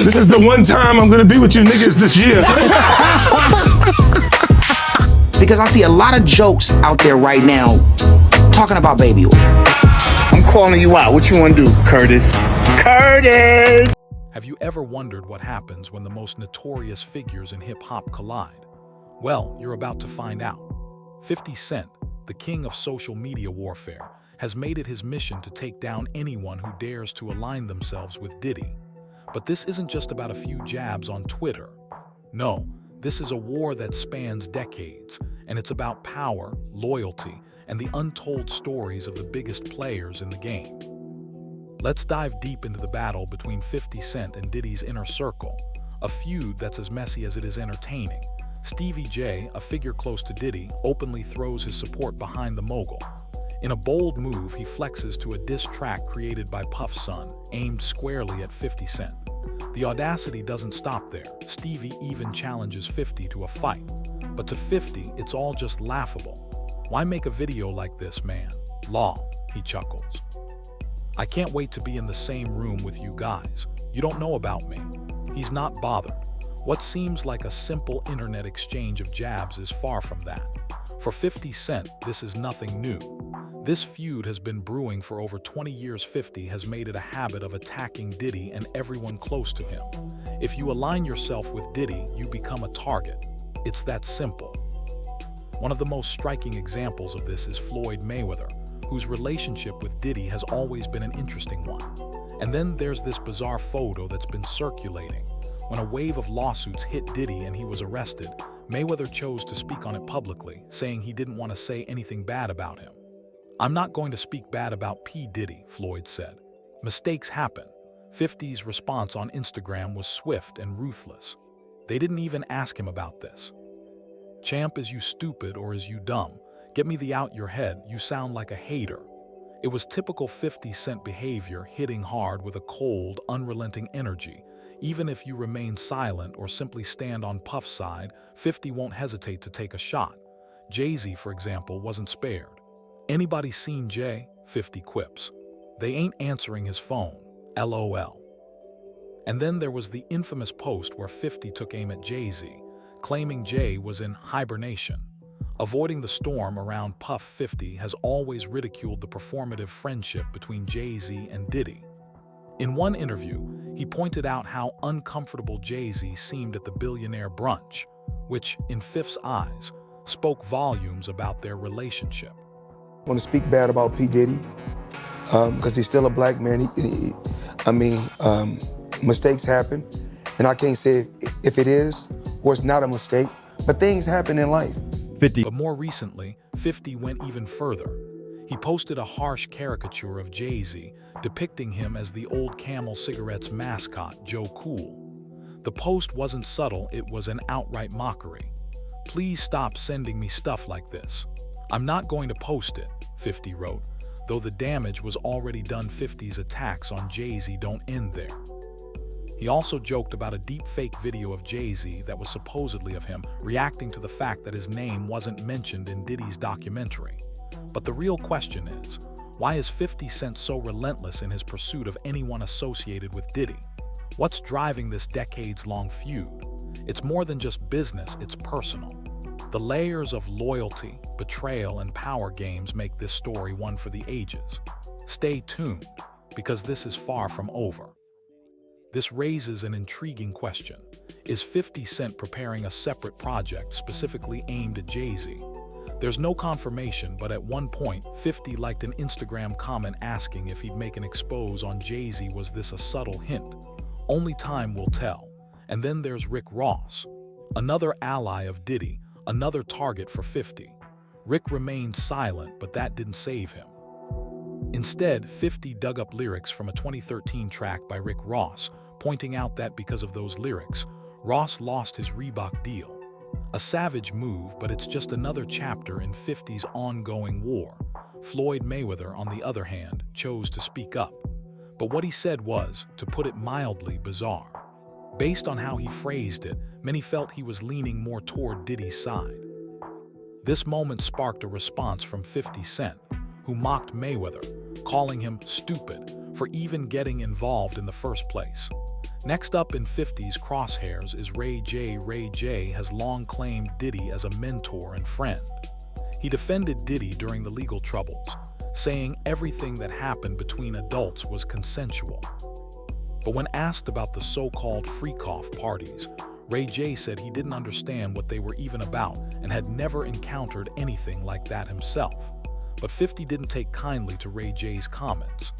This is the one time I'm gonna be with you niggas this year. Because I see a lot of jokes out there right now talking about baby oil. I'm calling you out. What you want to do, Curtis? Curtis! Have you ever wondered what happens when the most notorious figures in hip-hop collide? Well, you're about to find out. 50 Cent, the king of social media warfare, has made it his mission to take down anyone who dares to align themselves with Diddy. But this isn't just about a few jabs on Twitter. No, this is a war that spans decades, and it's about power, loyalty, and the untold stories of the biggest players in the game. Let's dive deep into the battle between 50 Cent and Diddy's inner circle, a feud that's as messy as it is entertaining. Stevie J, a figure close to Diddy, openly throws his support behind the mogul. In a bold move, he flexes to a diss track created by Puff's son, aimed squarely at 50 Cent. The audacity doesn't stop there. Stevie even challenges 50 to a fight. But to 50, it's all just laughable. Why make a video like this, man? Law, he chuckles. I can't wait to be in the same room with you guys. You don't know about me. He's not bothered. What seems like a simple internet exchange of jabs is far from that. For 50 Cent, this is nothing new. This feud has been brewing for over 20 years. 50 has made it a habit of attacking Diddy and everyone close to him. If you align yourself with Diddy, you become a target. It's that simple. One of the most striking examples of this is Floyd Mayweather, whose relationship with Diddy has always been an interesting one. And then there's this bizarre photo that's been circulating. When a wave of lawsuits hit Diddy and he was arrested, Mayweather chose to speak on it publicly, saying he didn't want to say anything bad about him. "I'm not going to speak bad about P. Diddy," Floyd said. "Mistakes happen." 50's response on Instagram was swift and ruthless. They didn't even ask him about this. "Champ, is you stupid or is you dumb? Get me the out your head, you sound like a hater." It was typical 50 Cent behavior, hitting hard with a cold, unrelenting energy. Even if you remain silent or simply stand on Puff's side, 50 won't hesitate to take a shot. Jay-Z, for example, wasn't spared. "Anybody seen Jay?" 50 quips. "They ain't answering his phone. LOL." And then there was the infamous post where 50 took aim at Jay-Z, claiming Jay was in hibernation. Avoiding the storm around Puff, 50 has always ridiculed the performative friendship between Jay-Z and Diddy. In one interview, he pointed out how uncomfortable Jay-Z seemed at the billionaire brunch, which, in Fifth's eyes, spoke volumes about their relationship. I want to speak bad about P. Diddy, because he's still a black man. Mistakes happen, and I can't say if it is or it's not a mistake, but things happen in life. 50. But more recently, 50 went even further. He posted a harsh caricature of Jay-Z, depicting him as the old Camel Cigarettes mascot, Joe Cool. The post wasn't subtle, it was an outright mockery. "Please stop sending me stuff like this. I'm not going to post it," 50 wrote, though the damage was already done. 50's attacks on Jay-Z don't end there. He also joked about a deep-fake video of Jay-Z that was supposedly of him reacting to the fact that his name wasn't mentioned in Diddy's documentary. But the real question is, why is 50 Cent so relentless in his pursuit of anyone associated with Diddy? What's driving this decades-long feud? It's more than just business, it's personal. The layers of loyalty, betrayal, and power games make this story one for the ages. Stay tuned, because this is far from over. This raises an intriguing question. Is 50 Cent preparing a separate project specifically aimed at Jay-Z? There's no confirmation, but at one point, 50 liked an Instagram comment asking if he'd make an expose on Jay-Z. Was this a subtle hint? Only time will tell. And then there's Rick Ross, another ally of Diddy, another target for 50. Rick remained silent, but that didn't save him. Instead, 50 dug up lyrics from a 2013 track by Rick Ross, pointing out that because of those lyrics, Ross lost his Reebok deal. A savage move, but it's just another chapter in 50's ongoing war. Floyd Mayweather, on the other hand, chose to speak up. But what he said was, to put it mildly, bizarre. Based on how he phrased it, many felt he was leaning more toward Diddy's side. This moment sparked a response from 50 Cent, who mocked Mayweather, calling him stupid for even getting involved in the first place. Next up in 50's crosshairs is Ray J. Ray J has long claimed Diddy as a mentor and friend. He defended Diddy during the legal troubles, saying everything that happened between adults was consensual. But when asked about the so-called freak-off parties, Ray J said he didn't understand what they were even about and had never encountered anything like that himself. But 50 didn't take kindly to Ray J's comments.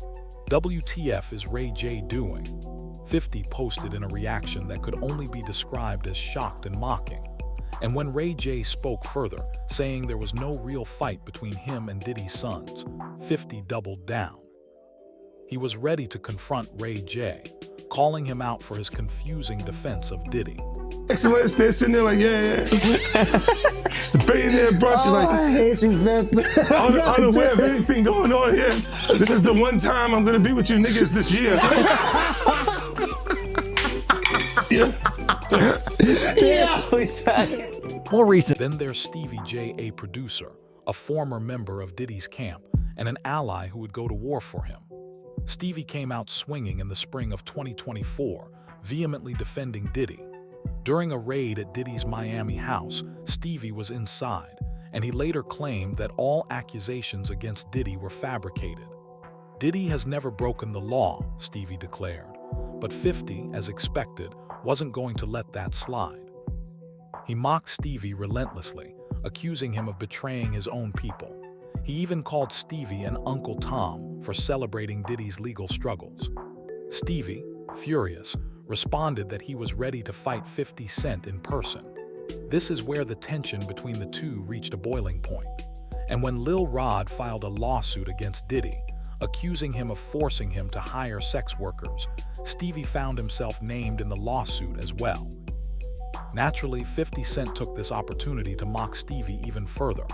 WTF is Ray J doing? 50 posted in a reaction that could only be described as shocked and mocking. And when Ray J spoke further, saying there was no real fight between him and Diddy's sons, 50 doubled down. He was ready to confront Ray J, calling him out for his confusing defense of Diddy. Excellent, they're sitting there like, yeah. It's the billionaire brunch. You're like, I hate you, man. unaware of anything going on here. This is the one time I'm gonna be with you niggas this year. More recent. Then there's Stevie J, a producer, a former member of Diddy's camp, and an ally who would go to war for him. Stevie came out swinging in the spring of 2024, vehemently defending Diddy. During a raid at Diddy's Miami house, Stevie was inside, and he later claimed that all accusations against Diddy were fabricated. Diddy has never broken the law, Stevie declared, but 50, as expected, wasn't going to let that slide. He mocked Stevie relentlessly, accusing him of betraying his own people. He even called Stevie an Uncle Tom for celebrating Diddy's legal struggles. Stevie, furious, responded that he was ready to fight 50 Cent in person. This is where the tension between the two reached a boiling point. And when Lil Rod filed a lawsuit against Diddy, accusing him of forcing him to hire sex workers, Stevie found himself named in the lawsuit as well. Naturally, 50 Cent took this opportunity to mock Stevie even further.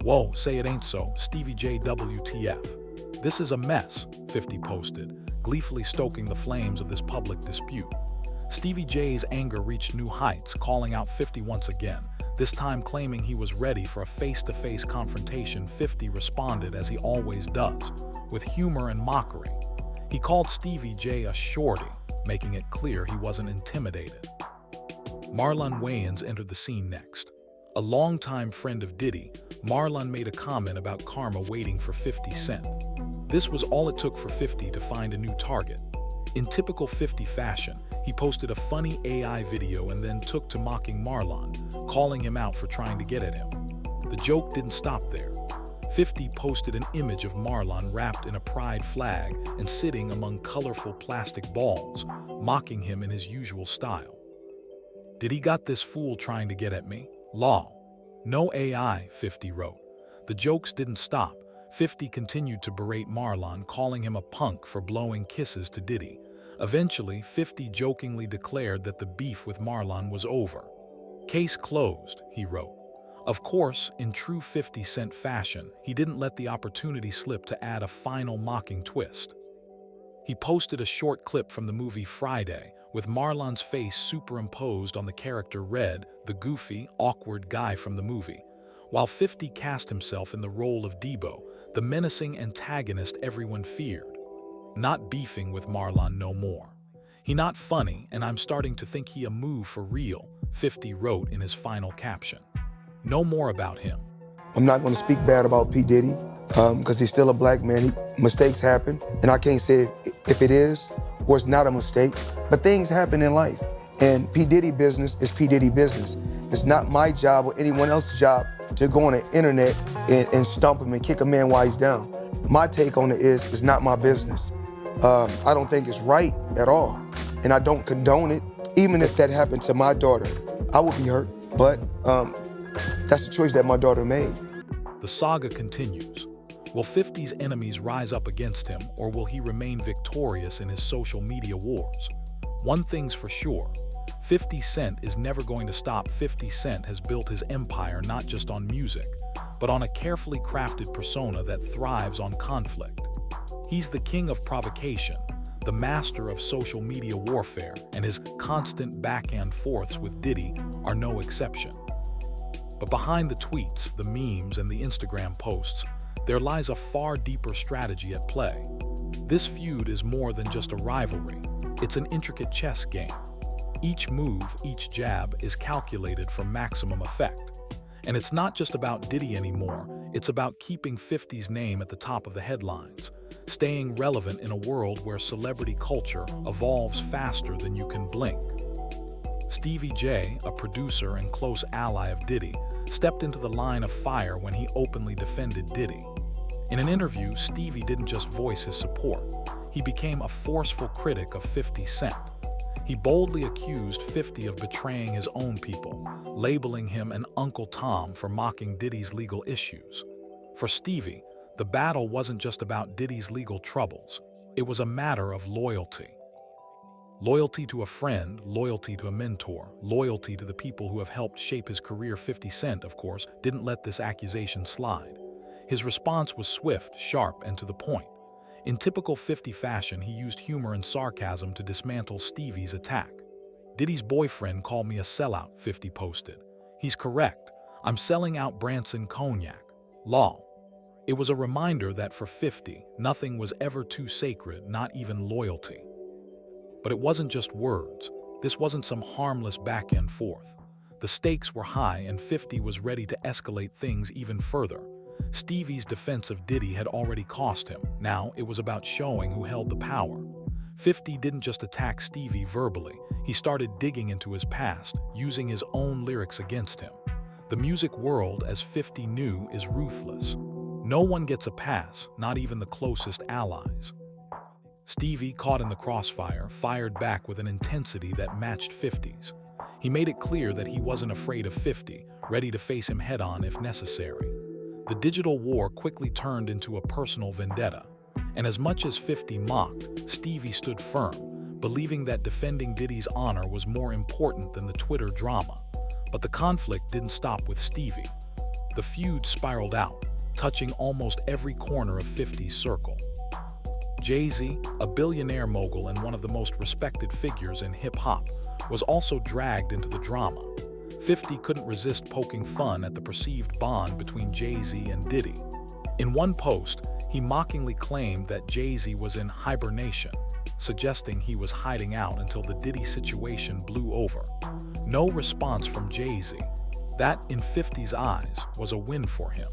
Whoa, say it ain't so, Stevie J WTF. This is a mess, 50 posted, gleefully stoking the flames of this public dispute. Stevie J's anger reached new heights, calling out 50 once again, this time claiming he was ready for a face-to-face confrontation. 50 responded as he always does, with humor and mockery. He called Stevie J a shorty, making it clear he wasn't intimidated. Marlon Wayans entered the scene next. A longtime friend of Diddy, Marlon made a comment about karma waiting for 50 Cent. This was all it took for 50 to find a new target. In typical 50 fashion, he posted a funny AI video and then took to mocking Marlon, calling him out for trying to get at him. The joke didn't stop there. 50 posted an image of Marlon wrapped in a pride flag and sitting among colorful plastic balls, mocking him in his usual style. Did he got this fool trying to get at me? Lol. No AI, 50 wrote. The jokes didn't stop. 50 continued to berate Marlon, calling him a punk for blowing kisses to Diddy. Eventually, 50 jokingly declared that the beef with Marlon was over. Case closed, he wrote. Of course, in true 50 Cent fashion, he didn't let the opportunity slip to add a final mocking twist. He posted a short clip from the movie Friday, with Marlon's face superimposed on the character Red, the goofy, awkward guy from the movie, while 50 cast himself in the role of Debo, the menacing antagonist everyone feared. Not beefing with Marlon no more. He not funny, and I'm starting to think he a move for real, 50 wrote in his final caption. No more about him. I'm not going to speak bad about P. Diddy because he's still a black man. Mistakes happen, and I can't say if it is or it's not a mistake, but things happen in life. And P. Diddy business is P. Diddy business. It's not my job or anyone else's job to go on the internet and stump him and kick a man while he's down. My take on it is, it's not my business. I don't think it's right at all, and I don't condone it. Even if that happened to my daughter, I would be hurt, but that's the choice that my daughter made. The saga continues. Will 50's enemies rise up against him, or will he remain victorious in his social media wars? One thing's for sure, 50 Cent is never going to stop. 50 Cent has built his empire not just on music, but on a carefully crafted persona that thrives on conflict. He's the king of provocation, the master of social media warfare, and his constant back and forths with Diddy are no exception. But behind the tweets, the memes, and the Instagram posts, there lies a far deeper strategy at play. This feud is more than just a rivalry. It's an intricate chess game. Each move, each jab is calculated for maximum effect. And it's not just about Diddy anymore, it's about keeping 50's name at the top of the headlines, staying relevant in a world where celebrity culture evolves faster than you can blink. Stevie J, a producer and close ally of Diddy, stepped into the line of fire when he openly defended Diddy. In an interview, Stevie didn't just voice his support, he became a forceful critic of 50 Cent. He boldly accused 50 of betraying his own people, labeling him an Uncle Tom for mocking Diddy's legal issues. For Stevie, the battle wasn't just about Diddy's legal troubles, it was a matter of loyalty. Loyalty to a friend, loyalty to a mentor, loyalty to the people who have helped shape his career. 50 Cent, of course, didn't let this accusation slide. His response was swift, sharp, and to the point. In typical 50 fashion, he used humor and sarcasm to dismantle Stevie's attack. Diddy's boyfriend called me a sellout, 50 posted. He's correct. I'm selling out Branson Cognac. Lol. It was a reminder that for 50, nothing was ever too sacred, not even loyalty. But it wasn't just words. This wasn't some harmless back and forth. The stakes were high and 50 was ready to escalate things even further. Stevie's defense of Diddy had already cost him. Now it was about showing who held the power. 50 didn't just attack Stevie verbally. He started digging into his past, using his own lyrics against him. The music world, as 50 knew, is ruthless. No one gets a pass, not even the closest allies. Stevie, caught in the crossfire, fired back with an intensity that matched 50's. He made it clear that he wasn't afraid of 50, ready to face him head-on if necessary. The digital war quickly turned into a personal vendetta. And as much as 50 mocked, Stevie stood firm, believing that defending Diddy's honor was more important than the Twitter drama. But the conflict didn't stop with Stevie. The feud spiraled out, touching almost every corner of 50's circle. Jay-Z, a billionaire mogul and one of the most respected figures in hip-hop, was also dragged into the drama. 50 couldn't resist poking fun at the perceived bond between Jay-Z and Diddy. In one post, he mockingly claimed that Jay-Z was in hibernation, suggesting he was hiding out until the Diddy situation blew over. No response from Jay-Z. That, in 50's eyes, was a win for him.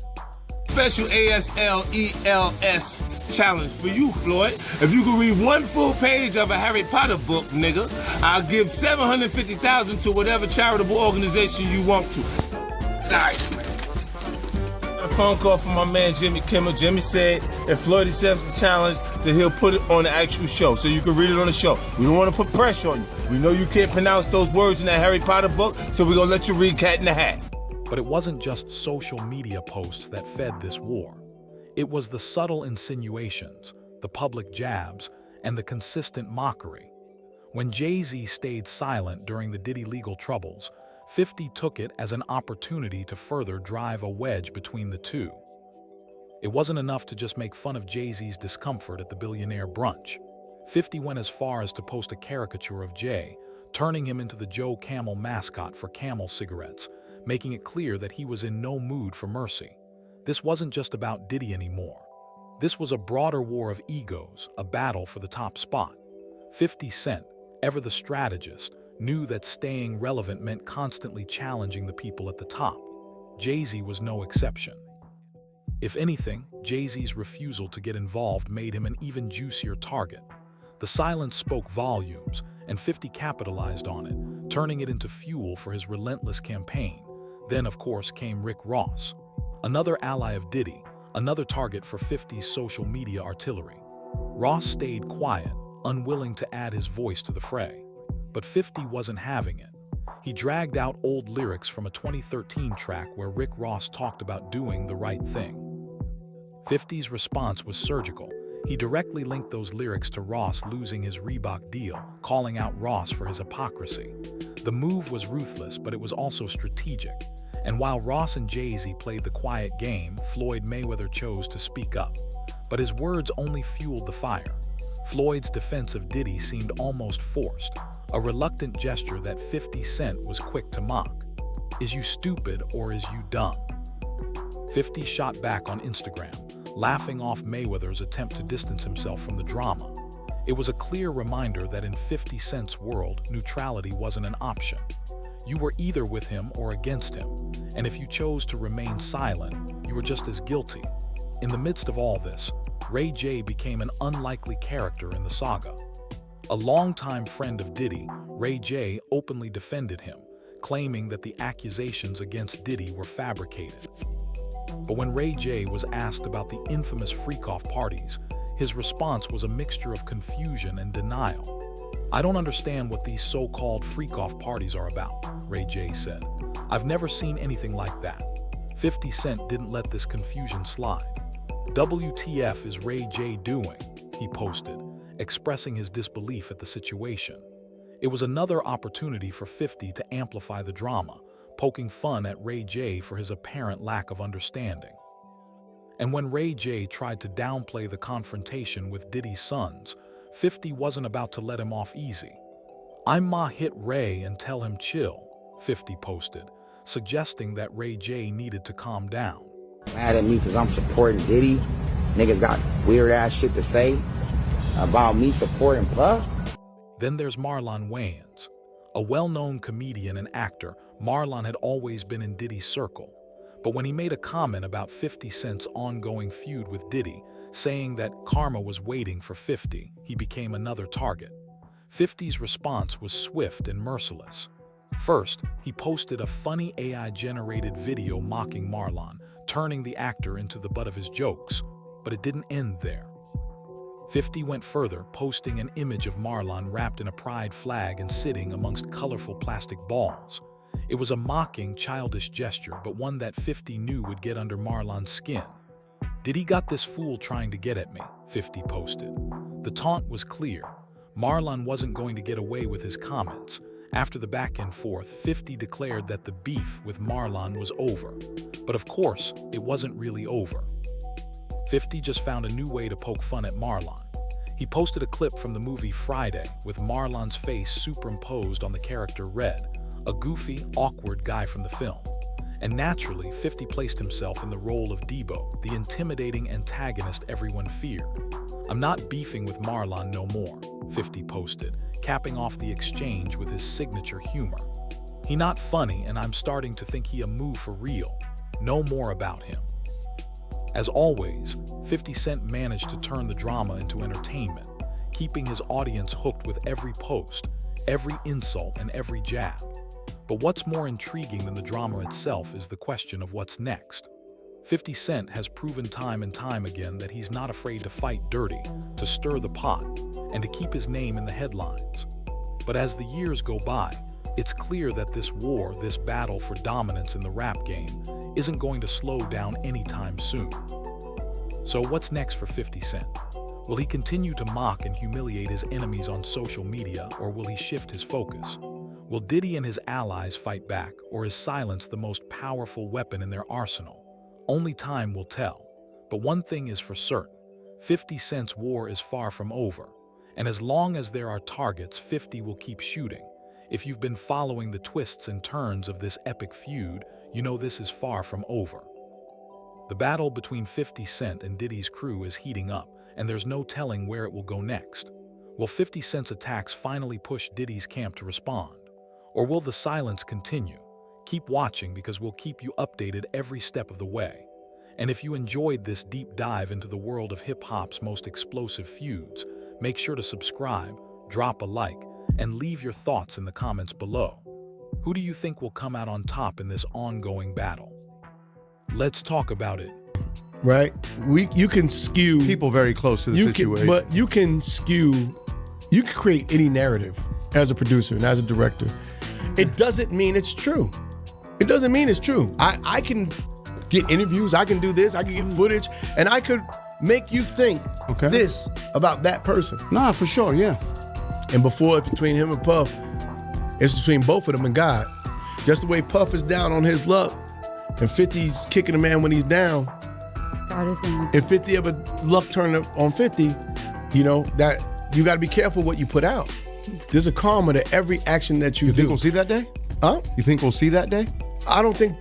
Special ASLELS challenge for you, Floyd. If you can read one full page of a Harry Potter book, nigga, I'll give $750,000 to whatever charitable organization you want to. Nice. A phone call from my man Jimmy Kimmel. Jimmy said if Floyd accepts the challenge, then he'll put it on the actual show, so you can read it on the show. We don't want to put pressure on you. We know you can't pronounce those words in that Harry Potter book, so we're gonna let you read Cat in the Hat. But it wasn't just social media posts that fed this war. It was the subtle insinuations, the public jabs, and the consistent mockery. When Jay-Z stayed silent during the Diddy legal troubles, 50 took it as an opportunity to further drive a wedge between the two. It wasn't enough to just make fun of Jay-Z's discomfort at the billionaire brunch. 50 went as far as to post a caricature of Jay, turning him into the Joe Camel mascot for Camel cigarettes, making it clear that he was in no mood for mercy. This wasn't just about Diddy anymore. This was a broader war of egos, a battle for the top spot. 50 Cent, ever the strategist, knew that staying relevant meant constantly challenging the people at the top. Jay-Z was no exception. If anything, Jay-Z's refusal to get involved made him an even juicier target. The silence spoke volumes, and 50 capitalized on it, turning it into fuel for his relentless campaign. Then, of course, came Rick Ross, another ally of Diddy, another target for 50's social media artillery. Ross stayed quiet, unwilling to add his voice to the fray. But 50 wasn't having it. He dragged out old lyrics from a 2013 track where Rick Ross talked about doing the right thing. 50's response was surgical. He directly linked those lyrics to Ross losing his Reebok deal, calling out Ross for his hypocrisy. The move was ruthless, but it was also strategic. And while Ross and Jay-Z played the quiet game, Floyd Mayweather chose to speak up. But his words only fueled the fire. Floyd's defense of Diddy seemed almost forced, a reluctant gesture that 50 Cent was quick to mock. Is you stupid or is you dumb? 50 shot back on Instagram, laughing off Mayweather's attempt to distance himself from the drama. It was a clear reminder that in 50 Cent's world, neutrality wasn't an option. You were either with him or against him, and if you chose to remain silent, you were just as guilty. In the midst of all this, Ray J became an unlikely character in the saga. A longtime friend of Diddy, Ray J openly defended him, claiming that the accusations against Diddy were fabricated. But when Ray J was asked about the infamous freak-off parties, his response was a mixture of confusion and denial. "I don't understand what these so-called freak-off parties are about," Ray J said. "I've never seen anything like that." 50 Cent didn't let this confusion slide. "WTF is Ray J doing?" he posted, expressing his disbelief at the situation. It was another opportunity for 50 to amplify the drama, poking fun at Ray J for his apparent lack of understanding. And when Ray J tried to downplay the confrontation with Diddy's sons, 50 wasn't about to let him off easy. "I'ma hit Ray and tell him chill," 50 posted, suggesting that Ray J needed to calm down. Mad at me because I'm supporting Diddy. Niggas got weird ass shit to say about me supporting Puff. Then there's Marlon Wayans. A well-known comedian and actor, Marlon had always been in Diddy's circle. But when he made a comment about 50 Cent's ongoing feud with Diddy, saying that karma was waiting for 50, he became another target. 50's response was swift and merciless. First, he posted a funny AI-generated video mocking Marlon, turning the actor into the butt of his jokes. But it didn't end there. 50 went further, posting an image of Marlon wrapped in a pride flag and sitting amongst colorful plastic balls. It was a mocking, childish gesture, but one that 50 knew would get under Marlon's skin. "Diddy got this fool trying to get at me," 50 posted. The taunt was clear. Marlon wasn't going to get away with his comments. After the back and forth, 50 declared that the beef with Marlon was over. But of course, it wasn't really over. 50 just found a new way to poke fun at Marlon. He posted a clip from the movie Friday with Marlon's face superimposed on the character Red, a goofy, awkward guy from the film. And naturally, 50 placed himself in the role of Debo, the intimidating antagonist everyone feared. "I'm not beefing with Marlon no more," 50 posted, capping off the exchange with his signature humor. "He not funny, and I'm starting to think he a move for real. No more about him." As always, 50 Cent managed to turn the drama into entertainment, keeping his audience hooked with every post, every insult, and every jab. But what's more intriguing than the drama itself is the question of what's next. 50 Cent has proven time and time again that he's not afraid to fight dirty, to stir the pot, and to keep his name in the headlines. But as the years go by, it's clear that this war, this battle for dominance in the rap game, isn't going to slow down anytime soon. So what's next for 50 Cent? Will he continue to mock and humiliate his enemies on social media, or will he shift his focus? Will Diddy and his allies fight back, or is silence the most powerful weapon in their arsenal? Only time will tell. But one thing is for certain, 50 Cent's war is far from over. And as long as there are targets, 50 will keep shooting. If you've been following the twists and turns of this epic feud, you know this is far from over. The battle between 50 Cent and Diddy's crew is heating up, and there's no telling where it will go next. Will 50 Cent's attacks finally push Diddy's camp to respond? Or will the silence continue? Keep watching, because we'll keep you updated every step of the way. And if you enjoyed this deep dive into the world of hip-hop's most explosive feuds, make sure to subscribe, drop a like, and leave your thoughts in the comments below. Who do you think will come out on top in this ongoing battle? Let's talk about it. Right? You can skew people very close to the situation. But you can create any narrative as a producer and as a director. It doesn't mean it's true. It doesn't mean it's true. I can get interviews, I can do this, I can get footage, and I could make you think this about that person. Nah, for sure, yeah. And before it's between him and Puff, it's between both of them and God. Just the way Puff is down on his luck, and 50's kicking a man when he's down. God is gonna. If 50 ever luck turn up on 50, you know, that you gotta be careful what you put out. There's a karma to every action that you do. You think we'll see that day? Huh? You think we'll see that day? I don't think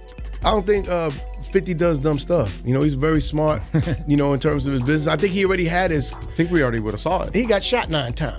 50 does dumb stuff. You know, he's very smart, you know, in terms of his business. I think he already had his. I think we already would have saw it. He got shot 9 times.